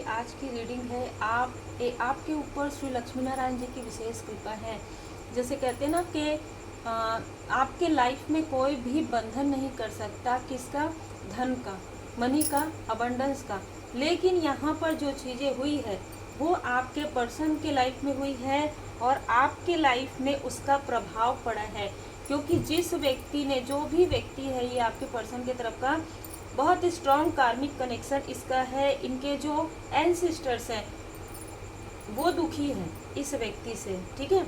आज की रीडिंग है आपके ऊपर श्री लक्ष्मी नारायण जी की विशेष कृपा है। जैसे कहते हैं ना कि आपके लाइफ में कोई भी बंधन नहीं कर सकता, किसका? धन का, मनी का, अबंडेंस का। लेकिन यहाँ पर जो चीज़ें हुई है वो आपके पर्सन के लाइफ में हुई है और आपके लाइफ में उसका प्रभाव पड़ा है। क्योंकि जिस व्यक्ति ने, जो भी व्यक्ति है ये आपके पर्सन की तरफ का, बहुत स्ट्रॉन्ग कार्मिक कनेक्शन इसका है। इनके जो एंसेस्टर्स हैं वो दुखी हैं इस व्यक्ति से, ठीक है।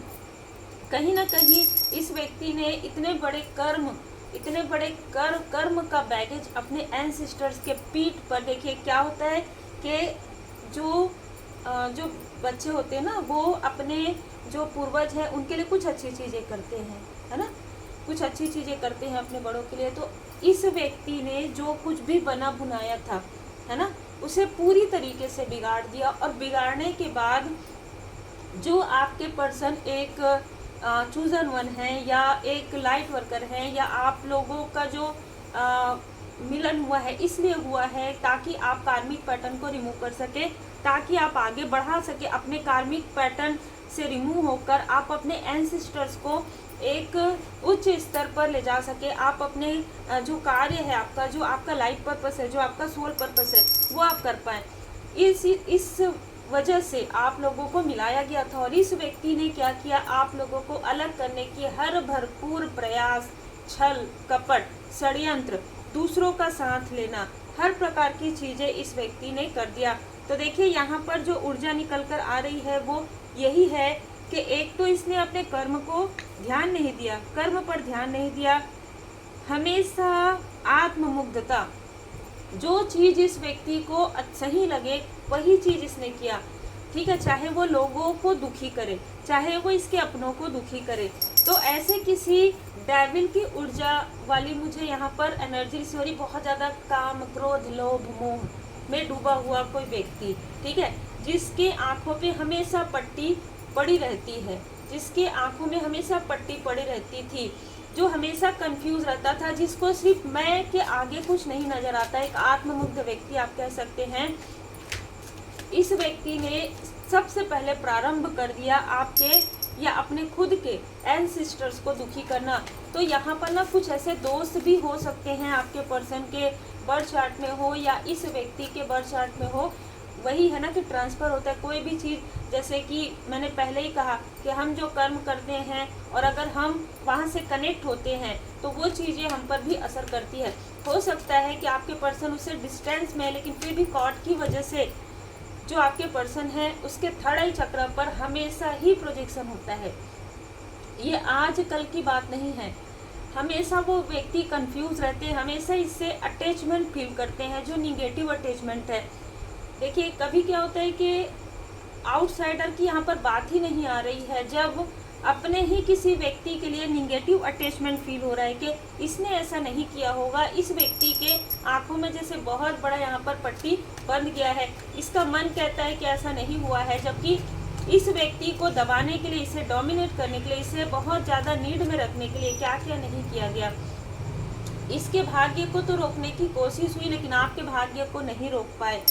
कहीं ना कहीं इस व्यक्ति ने इतने बड़े कर्म का बैगेज अपने एंसेस्टर्स के पीठ पर। देखिए क्या होता है कि जो बच्चे होते हैं ना, वो अपने जो पूर्वज हैं उनके लिए कुछ अच्छी चीज़ें करते हैं, है ना, कुछ अच्छी चीज़ें करते हैं अपने बड़ों के लिए। तो इस व्यक्ति ने जो कुछ भी बना बुनाया था, है ना, उसे पूरी तरीके से बिगाड़ दिया। और बिगाड़ने के बाद जो आपके पर्सन एक चूजन वन है या एक लाइट वर्कर है, या आप लोगों का जो मिलन हुआ है इसलिए हुआ है ताकि आप कार्मिक पैटर्न को रिमूव कर सके, ताकि आप आगे बढ़ा सके अपने कार्मिक पैटर्न से रिमूव होकर आप अपने एंसेस्टर्स को एक उच्च स्तर पर ले जा सके। आप अपने जो कार्य है आपका, जो आपका लाइफ पर्पस है, जो आपका सोल पर्पस है, वो आप कर पाए। इस वजह से आप लोगों को मिलाया गया था और इस व्यक्ति ने क्या किया, आप लोगों को अलग करने की हर भरपूर प्रयास, छल कपट, षड्यंत्र, दूसरों का साथ लेना, हर प्रकार की चीजें इस व्यक्ति ने कर दिया। तो देखिए यहाँ पर जो ऊर्जा निकल कर आ रही है वो यही है कि एक तो इसने अपने कर्म को ध्यान नहीं दिया, कर्म पर ध्यान नहीं दिया, हमेशा आत्ममुग्धता, जो चीज इस व्यक्ति को सही लगे वही चीज इसने किया, ठीक है, चाहे वो लोगों को दुखी करे, चाहे वो इसके अपनों को दुखी करे। तो ऐसे किसी डेविल की ऊर्जा वाली मुझे यहाँ पर एनर्जी से हो रही, बहुत ज़्यादा काम, क्रोध, लोभ, मोह में डूबा हुआ कोई व्यक्ति, ठीक है, जिसके आंखों पे हमेशा पट्टी पड़ी रहती है, जिसके आंखों में हमेशा पट्टी पड़ी रहती थी, जो हमेशा कंफ्यूज रहता था, जिसको सिर्फ मैं के आगे कुछ नहीं नजर आता। एक आत्ममुग्ध व्यक्ति आप कह सकते हैं। इस व्यक्ति ने सबसे पहले प्रारंभ कर दिया आपके या अपने खुद के एंसेस्टर्स को दुखी करना। तो यहाँ पर ना कुछ ऐसे दोस्त भी हो सकते हैं आपके पर्सन के बर्थ चार्ट में हो या इस व्यक्ति के बर्थ चार्ट में हो। वही है ना कि ट्रांसफ़र होता है कोई भी चीज़, जैसे कि मैंने पहले ही कहा कि हम जो कर्म करते हैं और अगर हम वहाँ से कनेक्ट होते हैं तो वो चीज़ें हम पर भी असर करती है। हो सकता है कि आपके पर्सन उससे डिस्टेंस में है, लेकिन फिर भी कॉर्ड की वजह से जो आपके पर्सन है उसके थर्ड आई चक्र पर हमेशा ही प्रोजेक्शन होता है। ये आज कल की बात नहीं है, हमेशा वो व्यक्ति कंफ्यूज रहते हैं, हमेशा इससे अटैचमेंट फील करते हैं, जो निगेटिव अटैचमेंट है। देखिए कभी क्या होता है कि आउटसाइडर की यहाँ पर बात ही नहीं आ रही है, जब अपने ही किसी व्यक्ति के लिए निगेटिव अटैचमेंट फील हो रहा है कि इसने ऐसा नहीं किया होगा, इस व्यक्ति के आंखों में जैसे बहुत बड़ा यहाँ पर पट्टी बंध गया है, इसका मन कहता है कि ऐसा नहीं हुआ है, जबकि इस व्यक्ति को दबाने के लिए, इसे डोमिनेट करने के लिए, इसे बहुत ज़्यादा नीड में रखने के लिए क्या क्या नहीं किया गया। इसके भाग्य को तो रोकने की कोशिश हुई, लेकिन आपके भाग्य को नहीं रोक पाए।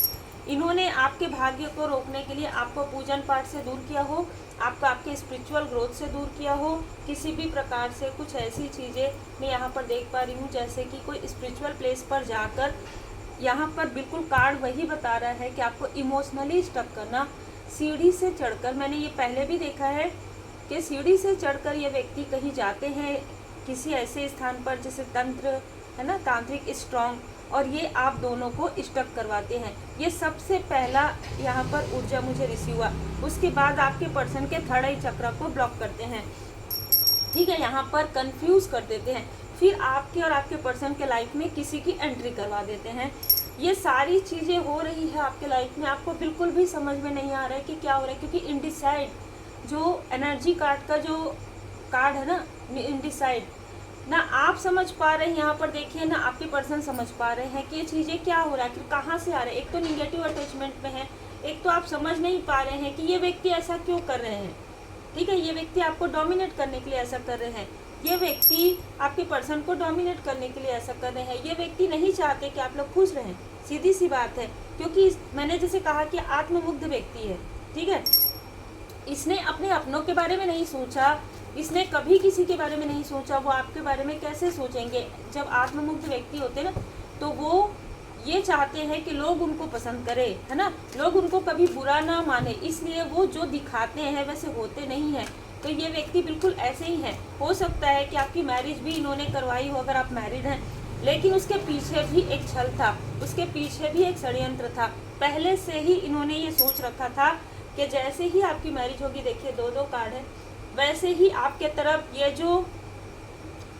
इन्होंने आपके भाग्य को रोकने के लिए आपको पूजन पाठ से दूर किया हो, आपके स्पिरिचुअल ग्रोथ से दूर किया हो, किसी भी प्रकार से कुछ ऐसी चीज़ें मैं यहाँ पर देख पा रही हूँ, जैसे कि कोई स्पिरिचुअल प्लेस पर जाकर, यहाँ पर बिल्कुल कार्ड वही बता रहा है कि आपको इमोशनली स्टक करना, सीढ़ी से चढ़कर। मैंने ये पहले भी देखा है कि सीढ़ी से चढ़कर ये व्यक्ति कहीं जाते हैं किसी ऐसे स्थान पर जैसे तंत्र है ना, तांत्रिक स्ट्रॉन्ग, और ये आप दोनों को स्टक करवाते हैं। ये सबसे पहला यहाँ पर ऊर्जा मुझे रिसीव हुआ। उसके बाद आपके पर्सन के थर्ड आई चक्र को ब्लॉक करते हैं, ठीक है, यहाँ पर कंफ्यूज कर देते हैं, फिर आपके और आपके पर्सन के लाइफ में किसी की एंट्री करवा देते हैं। ये सारी चीज़ें हो रही है आपके लाइफ में, आपको बिल्कुल भी समझ में नहीं आ रहा है कि क्या हो रहा है, क्योंकि इनडिसाइड जो एनर्जी कार्ड का जो कार्ड है ना, इनडिसाइड, ना आप समझ पा रहे हैं, यहाँ पर देखिए ना आपके पर्सन समझ पा रहे हैं कि ये चीज़ें क्या हो रहा है, कि कहाँ से आ रहे हैं। एक तो निगेटिव अटैचमेंट में है, एक तो आप समझ नहीं पा रहे हैं कि ये व्यक्ति ऐसा क्यों कर रहे हैं, ठीक है, ये व्यक्ति आपको डोमिनेट करने के लिए ऐसा कर रहे हैं, ये व्यक्ति आपके पर्सन को डोमिनेट करने के लिए ऐसा कर रहे हैं, ये व्यक्ति नहीं चाहते कि आप लोग खुश रहें, सीधी सी बात है, क्योंकि मैंने जैसे कहा कि आत्ममुग्ध व्यक्ति है, ठीक है, इसने अपने अपनों के बारे में नहीं सोचा, इसने कभी किसी के बारे में नहीं सोचा, वो आपके बारे में कैसे सोचेंगे। जब आत्ममुग्ध व्यक्ति होते हैं ना, तो वो ये चाहते हैं कि लोग उनको पसंद करें, है ना, लोग उनको कभी बुरा ना माने, इसलिए वो जो दिखाते हैं वैसे होते नहीं हैं। तो ये व्यक्ति बिल्कुल ऐसे ही है। हो सकता है कि आपकी मैरिज भी इन्होंने करवाई हो अगर आप मैरिड हैं, लेकिन उसके पीछे भी एक छल था, उसके पीछे भी एक षड्यंत्र था। पहले से ही इन्होंने ये सोच रखा था कि जैसे ही आपकी मैरिज होगी, देखिए 2-2 कार्ड है, वैसे ही आपके तरफ ये जो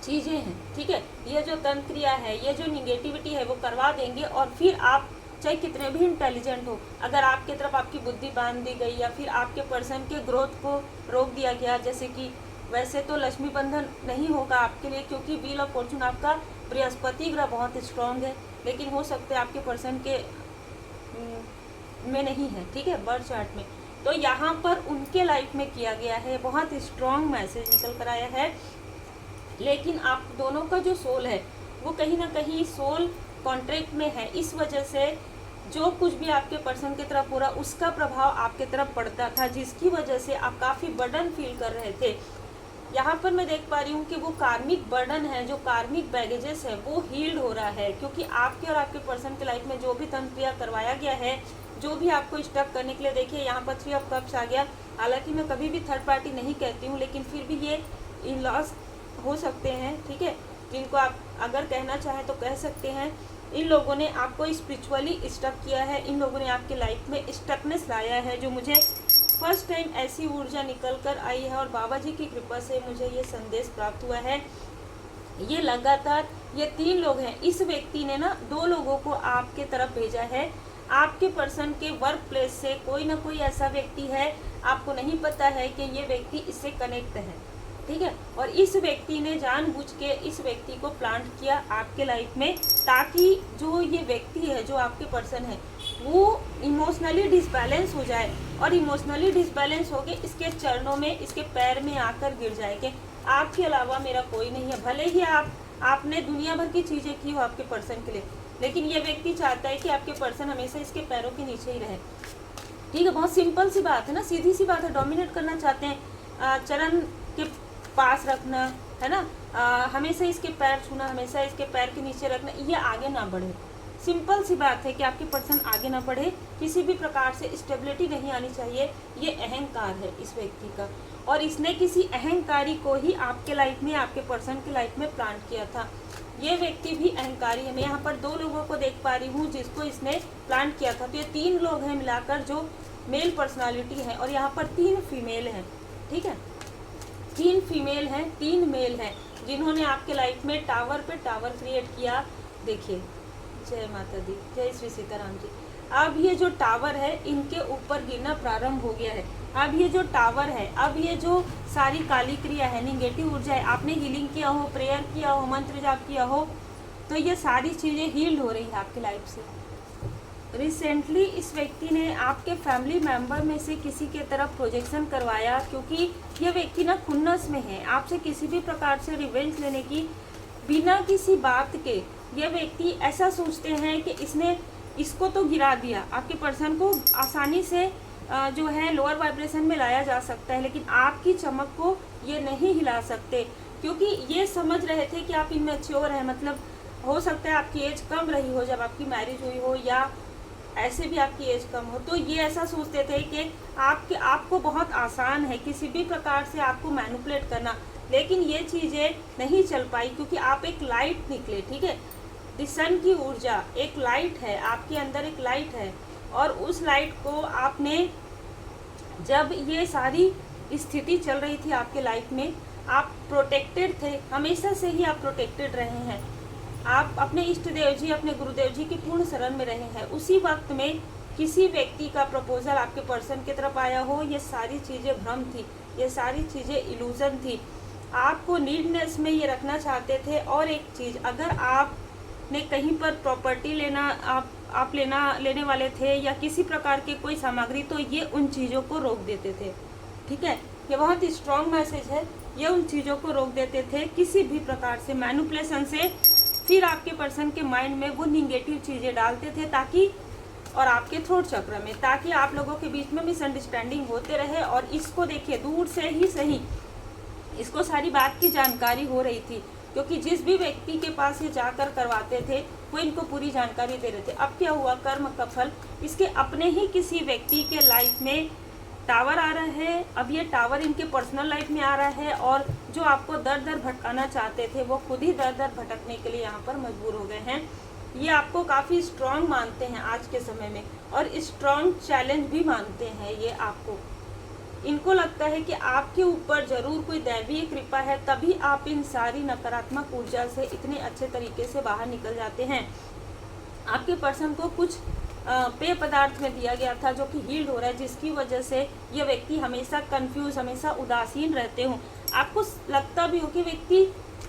चीज़ें हैं, ठीक है, ये जो तंत्रिया है, ये जो निगेटिविटी है वो करवा देंगे। और फिर आप चाहे कितने भी इंटेलिजेंट हो, अगर आपके तरफ आपकी बुद्धि बांध दी गई या फिर आपके पर्सन के ग्रोथ को रोक दिया गया, जैसे कि वैसे तो लक्ष्मी बंधन नहीं होगा आपके लिए, क्योंकि व्हील ऑफ फॉर्चून आपका बृहस्पति ग्रह बहुत स्ट्रांग है, लेकिन हो सकता है आपके पर्सन के में नहीं है, ठीक है, बर्थ चार्ट में। तो यहाँ पर उनके लाइफ में किया गया है, बहुत स्ट्रांग मैसेज निकल कर आया है। लेकिन आप दोनों का जो सोल है वो कहीं ना कहीं सोल कॉन्ट्रैक्ट में है, इस वजह से जो कुछ भी आपके पर्सन की तरफ हो रहा उसका प्रभाव आपके तरफ पड़ता था, जिसकी वजह से आप काफ़ी बर्डन फील कर रहे थे। यहाँ पर मैं देख पा रही हूँ कि वो कार्मिक बर्डन है, जो कार्मिक बैगेजेस है वो हील्ड हो रहा है, क्योंकि आपके और आपके पर्सन के लाइफ में जो भी तंत्रिया करवाया गया है, जो भी आपको स्टक करने के लिए, देखिए यहाँ पर 3 ऑफ कप्स आ गया। हालांकि मैं कभी भी थर्ड पार्टी नहीं कहती हूँ, लेकिन फिर भी ये इन लॉस हो सकते हैं, ठीक है, जिनको आप अगर कहना चाहें तो कह सकते हैं। इन लोगों ने आपको स्पिरिचुअली स्टक किया है, इन लोगों ने आपके लाइफ में स्टकनेस लाया है, जो मुझे फर्स्ट टाइम ऐसी ऊर्जा निकल कर आई है और बाबा जी की कृपा से मुझे ये संदेश प्राप्त हुआ है। ये लगातार ये 3 लोग हैं, इस व्यक्ति ने ना 2 लोगों को आपके तरफ भेजा है। आपके पर्सन के वर्क प्लेस से कोई ना कोई ऐसा व्यक्ति है, आपको नहीं पता है कि ये व्यक्ति इससे कनेक्ट है, ठीक है, और इस व्यक्ति ने जानबूझ के इस व्यक्ति को प्लांट किया आपके लाइफ में, ताकि जो ये व्यक्ति है, जो आपके पर्सन है, वो इमोशनली डिसबैलेंस हो जाए, और इमोशनली डिसबैलेंस हो के इसके चरणों में, इसके पैर में आकर गिर जाए कि आपके अलावा मेरा कोई नहीं है। भले ही आपने दुनिया भर की चीज़ें की हो आपके पर्सन के लिए, लेकिन ये व्यक्ति चाहता है कि आपके पर्सन हमेशा इसके पैरों के नीचे ही रहे, ठीक है। बहुत सिंपल सी बात है ना, सीधी सी बात है। डोमिनेट करना चाहते हैं, चरण के पास रखना, है ना, हमेशा इसके पैर छूना, हमेशा इसके पैर के नीचे रखना, ये आगे ना बढ़े। सिंपल सी बात है कि आपके पर्सन आगे ना बढ़े, किसी भी प्रकार से स्टेबिलिटी नहीं आनी चाहिए। ये अहंकार है इस व्यक्ति का, और इसने किसी अहंकारी को ही आपके लाइफ में, आपके पर्सन की लाइफ में प्लांट किया था। ये व्यक्ति भी अहंकारी है। मैं यहाँ पर 2 लोगों को देख पा रही हूँ जिसको इसने प्लांट किया था। तो ये 3 लोग हैं मिलाकर जो मेल पर्सनालिटी है, और यहाँ पर 3 फीमेल हैं, ठीक है, 3 फीमेल हैं, 3 मेल हैं, जिन्होंने आपके लाइफ में टावर पे टावर क्रिएट किया। देखिए, जय माता दी, जय श्री सीताराम जी। अब ये जो टावर है इनके ऊपर गिरना प्रारंभ हो गया है। अब ये जो टावर है, अब ये जो सारी काली क्रिया है, निगेटिव ऊर्जा है, आपने हीलिंग किया हो, प्रेयर किया हो, मंत्र जाप किया हो, तो ये सारी चीज़ें हील्ड हो रही है आपकी लाइफ से। रिसेंटली इस व्यक्ति ने आपके फैमिली मेंबर में से किसी के तरफ प्रोजेक्शन करवाया, क्योंकि ये व्यक्ति ना खुन्नस में है आपसे किसी भी प्रकार से रिवेंज लेने की। बिना किसी बात के ये व्यक्ति ऐसा सोचते हैं कि इसको तो गिरा दिया, आपके पर्सन को आसानी से जो है लोअर वाइब्रेशन में लाया जा सकता है, लेकिन आपकी चमक को ये नहीं हिला सकते, क्योंकि ये समझ रहे थे कि आप इमेच्योर हैं। मतलब हो सकता है आपकी एज कम रही हो जब आपकी मैरिज हुई हो, या ऐसे भी आपकी एज कम हो, तो ये ऐसा सोचते थे कि आपको बहुत आसान है किसी भी प्रकार से आपको मैनिपुलेट करना। लेकिन ये चीज़ें नहीं चल पाई, क्योंकि आप एक लाइट निकले, ठीक है। द सन की ऊर्जा एक लाइट है, आपके अंदर एक लाइट है, और उस लाइट को आपने, जब ये सारी स्थिति चल रही थी आपके लाइफ में, आप प्रोटेक्टेड थे, हमेशा से ही आप प्रोटेक्टेड रहे हैं। आप अपने इष्ट देव जी, अपने गुरुदेव जी की पूर्ण शरण में रहे हैं। उसी वक्त में किसी व्यक्ति का प्रपोजल आपके पर्सन की तरफ आया हो, ये सारी चीज़ें भ्रम थी, ये सारी चीज़ें इल्यूजन थी। आपको नीडनेस में ये रखना चाहते थे। और एक चीज़, अगर आपने कहीं पर प्रॉपर्टी लेने वाले थे या किसी प्रकार के कोई सामग्री, तो ये उन चीज़ों को रोक देते थे, ठीक है। ये बहुत ही स्ट्रॉन्ग मैसेज है, ये उन चीज़ों को रोक देते थे किसी भी प्रकार से मैनिपुलेशन से फिर आपके पर्सन के माइंड में वो निगेटिव चीज़ें डालते थे ताकि, और आपके थ्रोट चक्र में, ताकि आप लोगों के बीच में मिसअंडरस्टैंडिंग होते रहे। और इसको देखिए दूर से ही सही, इसको सारी बात की जानकारी हो रही थी, क्योंकि जिस भी व्यक्ति के पास ये जाकर करवाते थे वो इनको पूरी जानकारी दे रहे थे। अब क्या हुआ, कर्म का फल, इसके अपने ही किसी व्यक्ति के लाइफ में टावर आ रहा है। अब ये टावर इनके पर्सनल लाइफ में आ रहा है, और जो आपको दर दर भटकाना चाहते थे वो खुद ही दर दर भटकने के लिए यहाँ पर मजबूर हो गए हैं। ये आपको काफ़ी स्ट्रांग मानते हैं आज के समय में, और स्ट्रांग चैलेंज भी मानते हैं ये आपको। इनको लगता है कि आपके ऊपर जरूर कोई दैवीय कृपा है, तभी आप इन सारी नकारात्मक ऊर्जा से इतने अच्छे तरीके से बाहर निकल जाते हैं। आपके पर्सन को कुछ पेय पदार्थ में दिया गया था जो कि हील्ड हो रहा है, जिसकी वजह से ये व्यक्ति हमेशा कंफ्यूज, हमेशा उदासीन रहते हो। आपको लगता भी हो कि व्यक्ति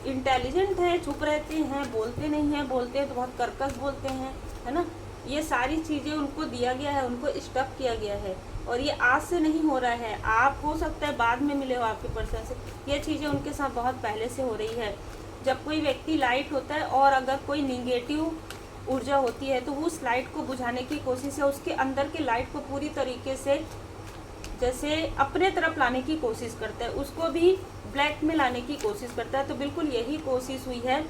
इंटेलिजेंट है, चुप रहते हैं, बोलते नहीं हैं, बोलते हैं तो बहुत कर्कश बोलते हैं, है ना। ये सारी चीज़ें उनको दिया गया है, उनको स्टफ किया गया है, और ये आज से नहीं हो रहा है। आप हो सकता है बाद में मिले हो आपके पर्सन से, ये चीज़ें उनके साथ बहुत पहले से हो रही है। जब कोई व्यक्ति लाइट होता है और अगर कोई निगेटिव ऊर्जा होती है तो वो उस लाइट को बुझाने की कोशिश है, उसके अंदर के लाइट को पूरी तरीके से जैसे अपने तरफ लाने की कोशिश करता है, उसको भी ब्लैक में लाने की कोशिश करता है। तो बिल्कुल यही कोशिश हुई है।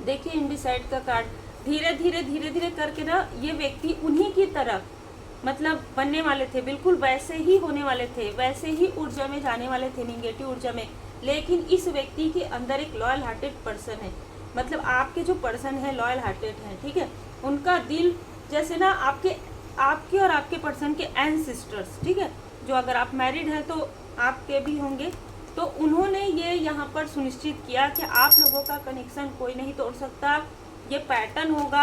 देखिए इनडिसाइड का कार्ड, धीरे धीरे धीरे धीरे करके ना ये व्यक्ति उन्हीं की तरफ मतलब बनने वाले थे, बिल्कुल वैसे ही होने वाले थे, वैसे ही ऊर्जा में जाने वाले थे, निगेटिव ऊर्जा में। लेकिन इस व्यक्ति के अंदर एक लॉयल हार्टेड पर्सन है, मतलब आपके जो पर्सन है लॉयल हार्टेड है, ठीक है। उनका दिल जैसे ना आपके और आपके पर्सन के एंसेस्टर्स, ठीक है, जो अगर आप मैरिड हैं तो आपके भी होंगे, तो उन्होंने ये यहाँ पर सुनिश्चित किया कि आप लोगों का कनेक्शन कोई नहीं तोड़ सकता। ये पैटर्न होगा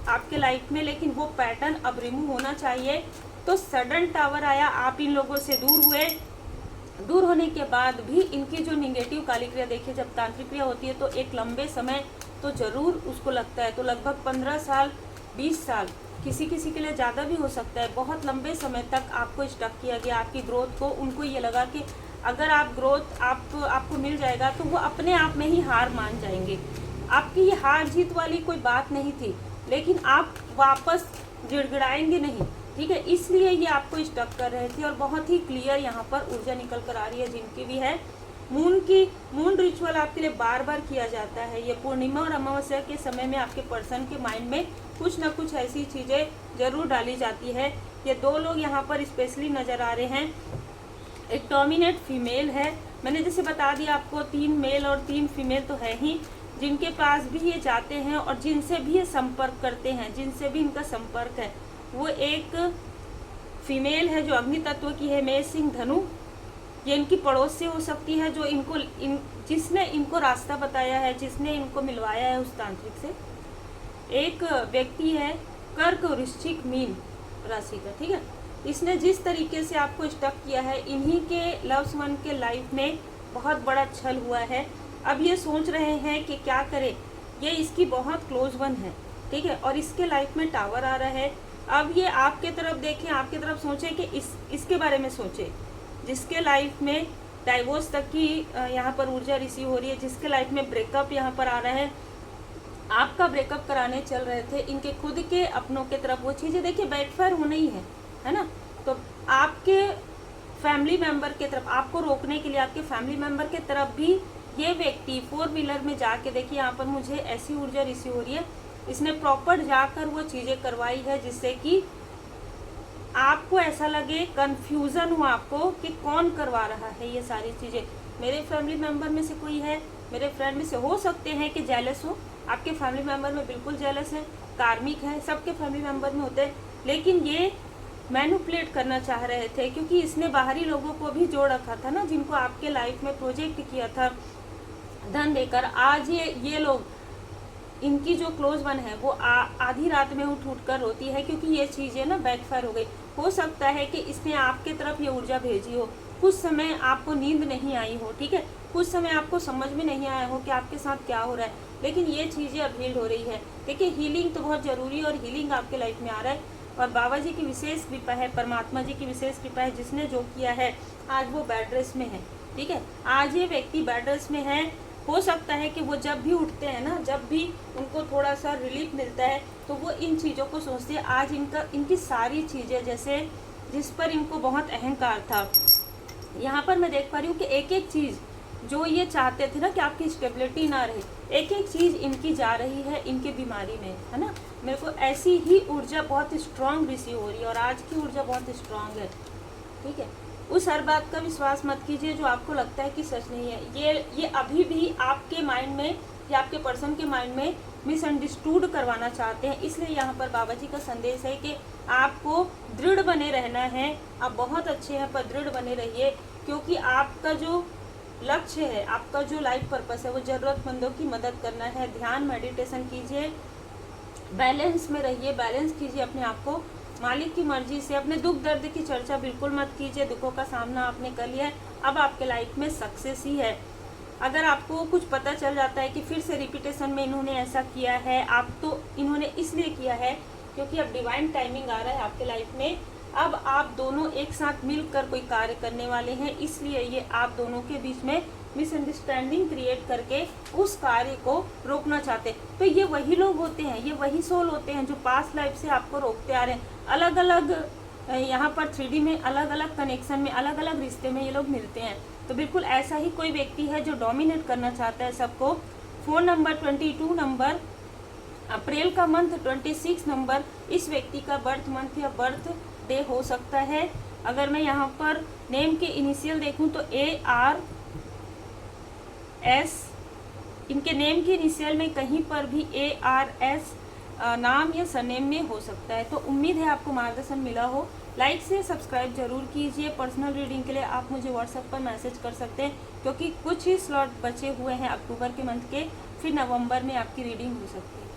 आपके लाइफ में, लेकिन वो पैटर्न अब रिमूव होना चाहिए। तो सडन टावर आया, आप इन लोगों से दूर हुए। दूर होने के बाद भी इनकी जो निगेटिव काली क्रिया, देखिए जब तांत्रिक क्रिया होती है तो एक लंबे समय तो ज़रूर उसको लगता है, तो लगभग 15 साल 20 साल, किसी किसी के लिए ज़्यादा भी हो सकता है। बहुत लंबे समय तक आपको स्टक किया गया, आपकी ग्रोथ को। उनको ये लगा कि अगर आप ग्रोथ आपको मिल जाएगा तो वो अपने आप में ही हार मान जाएंगे। आपकी ये हार जीत वाली कोई बात नहीं थी, लेकिन आप वापस गिड़गिड़ाएंगे नहीं, ठीक है, इसलिए ये आपको स्टक कर रहे थे। और बहुत ही क्लियर यहाँ पर ऊर्जा निकल कर आ रही है जिनकी भी है। मून रिचुअल आपके लिए बार बार किया जाता है। ये पूर्णिमा और अमावस्या के समय में आपके पर्सन के माइंड में कुछ ना कुछ ऐसी चीज़ें जरूर डाली जाती है। ये दो लोग यहाँ पर स्पेशली नज़र आ रहे हैं। एक डोमिनेट फीमेल है, मैंने जैसे बता दिया आपको 3 मेल और 3 फीमेल तो है ही, जिनके पास भी ये जाते हैं और जिनसे भी ये संपर्क करते हैं, जिनसे भी इनका संपर्क है, वो एक फीमेल है जो अग्नि तत्व की है, मेष सिंह धनु। ये इनकी पड़ोस से हो सकती है, जो जिसने इनको रास्ता बताया है, जिसने इनको मिलवाया है उस तांत्रिक से। एक व्यक्ति है कर्क वृश्चिक मीन राशि का, ठीक है। इसने जिस तरीके से आपको स्टक किया है, इन्हीं के लव्स वन के लाइफ में बहुत बड़ा छल हुआ है। अब ये सोच रहे हैं कि क्या करें। ये इसकी बहुत क्लोज वन है, ठीक है, और इसके लाइफ में टावर आ रहा है। अब ये आपके तरफ देखें, आपके तरफ सोचे कि इसके बारे में सोचे, जिसके लाइफ में डाइवोर्स तक की यहाँ पर ऊर्जा रिसीव हो रही है, जिसके लाइफ में ब्रेकअप यहाँ पर आ रहा है। आपका ब्रेकअप कराने चल रहे थे, इनके खुद के अपनों के तरफ वो चीज़ें देखिए बैकफायर होना ही है ना। तो आपके फैमिली मेंबर के तरफ, आपको रोकने के लिए आपके फैमिली मेंबर के तरफ भी ये व्यक्ति 4 व्हीलर में जाके, देखिए यहाँ पर मुझे ऐसी ऊर्जा रिसीव हो रही है, इसने प्रॉपर जाकर वो चीज़ें करवाई है, जिससे कि आपको ऐसा लगे, कंफ्यूजन हो आपको कि कौन करवा रहा है ये सारी चीज़ें। मेरे फैमिली मेंबर में से कोई है, मेरे फ्रेंड में से हो सकते हैं कि जेलस हो, आपके फैमिली मेंबर में बिल्कुल जेलस है, कार्मिक है, सबके फैमिली मेंबर में होते हैं, लेकिन ये मैनिपुलेट करना चाह रहे थे, क्योंकि इसने बाहरी लोगों को भी जोड़ रखा था ना, जिनको आपके लाइफ में प्रोजेक्ट किया था धन देकर। आज ये लोग, इनकी जो क्लोज वन है वो आधी रात में उठ कर रोती है, क्योंकि ये चीज़ें ना बैकफायर हो गई। हो सकता है कि इसने आपके तरफ ये ऊर्जा भेजी हो, कुछ समय आपको नींद नहीं आई हो, ठीक है, कुछ समय आपको समझ में नहीं आया हो कि आपके साथ क्या हो रहा है, लेकिन ये चीज़ें अब हील्ड हो रही है। देखिए हीलिंग तो बहुत ज़रूरी है, और हीलिंग आपके लाइफ में आ रहा है, और बाबा जी की विशेष कृपा है, परमात्मा जी की विशेष कृपा है, जिसने जो किया है। आज वो बेड रेस्ट में है, ठीक है, आज ये व्यक्ति बेड रेस्ट में है। हो सकता है कि वो जब भी उठते हैं ना, जब भी उनको थोड़ा सा रिलीफ मिलता है तो वो इन चीज़ों को सोचते हैं। आज इनकी सारी चीज़ें, जैसे जिस पर इनको बहुत अहंकार था, यहाँ पर मैं देख पा रही हूँ कि एक एक चीज़ जो ये चाहते थे ना कि आपकी स्टेबिलिटी ना रहे, एक एक चीज़ इनकी जा रही है इनके बीमारी में, है ना। मेरे को ऐसी ही ऊर्जा बहुत स्ट्रांग रिसीव हो रही है और आज की ऊर्जा बहुत स्ट्रांग है, ठीक है। उस हर बात का विश्वास मत कीजिए जो आपको लगता है कि सच नहीं है। ये अभी भी आपके माइंड में या आपके पर्सन के माइंड में मिसअंडरस्टूड करवाना चाहते हैं। इसलिए यहाँ पर बाबा जी का संदेश है कि आपको दृढ़ बने रहना है। आप बहुत अच्छे हैं पर दृढ़ बने रहिए, क्योंकि आपका जो लक्ष्य है, आपका जो लाइफ पर्पस है वो ज़रूरतमंदों की मदद करना है। ध्यान मेडिटेशन कीजिए, बैलेंस में रहिए, बैलेंस कीजिए अपने आप को मालिक की मर्जी से। अपने दुख दर्द की चर्चा बिल्कुल मत कीजिए। दुखों का सामना आपने कर लिया है, अब आपके लाइफ में सक्सेस ही है। अगर आपको कुछ पता चल जाता है कि फिर से रिपीटेशन में इन्होंने ऐसा किया है, आप तो इन्होंने इसलिए किया है क्योंकि अब डिवाइन टाइमिंग आ रहा है आपके लाइफ में। अब आप दोनों एक साथ मिलकर कोई कार्य करने वाले हैं, इसलिए ये आप दोनों के बीच में मिसअंडरस्टैंडिंग क्रिएट करके उस कार्य को रोकना चाहते हैं। तो ये वही लोग होते हैं, ये वही सोल होते हैं जो पास्ट लाइफ से आपको रोकते आ रहे हैं। अलग अलग यहाँ पर 3D में अलग अलग कनेक्शन में, अलग अलग रिश्ते में ये लोग मिलते हैं। तो बिल्कुल ऐसा ही कोई व्यक्ति है जो डोमिनेट करना चाहता है सबको। फ़ोन नंबर 22 नंबर, अप्रैल का मंथ 26 नंबर इस व्यक्ति का बर्थ मंथ या बर्थ डे हो सकता है। अगर मैं यहाँ पर नेम के इनिशियल देखूँ तो ARS, इनके नेम के इनिशियल में कहीं पर भी ARS नाम या सरनेम में हो सकता है। तो उम्मीद है आपको मार्गदर्शन मिला हो। लाइक से सब्सक्राइब जरूर कीजिए। पर्सनल रीडिंग के लिए आप मुझे व्हाट्सएप पर मैसेज कर सकते हैं, क्योंकि कुछ ही स्लॉट बचे हुए हैं अक्टूबर के मंथ के, फिर नवंबर में आपकी रीडिंग हो सकती है।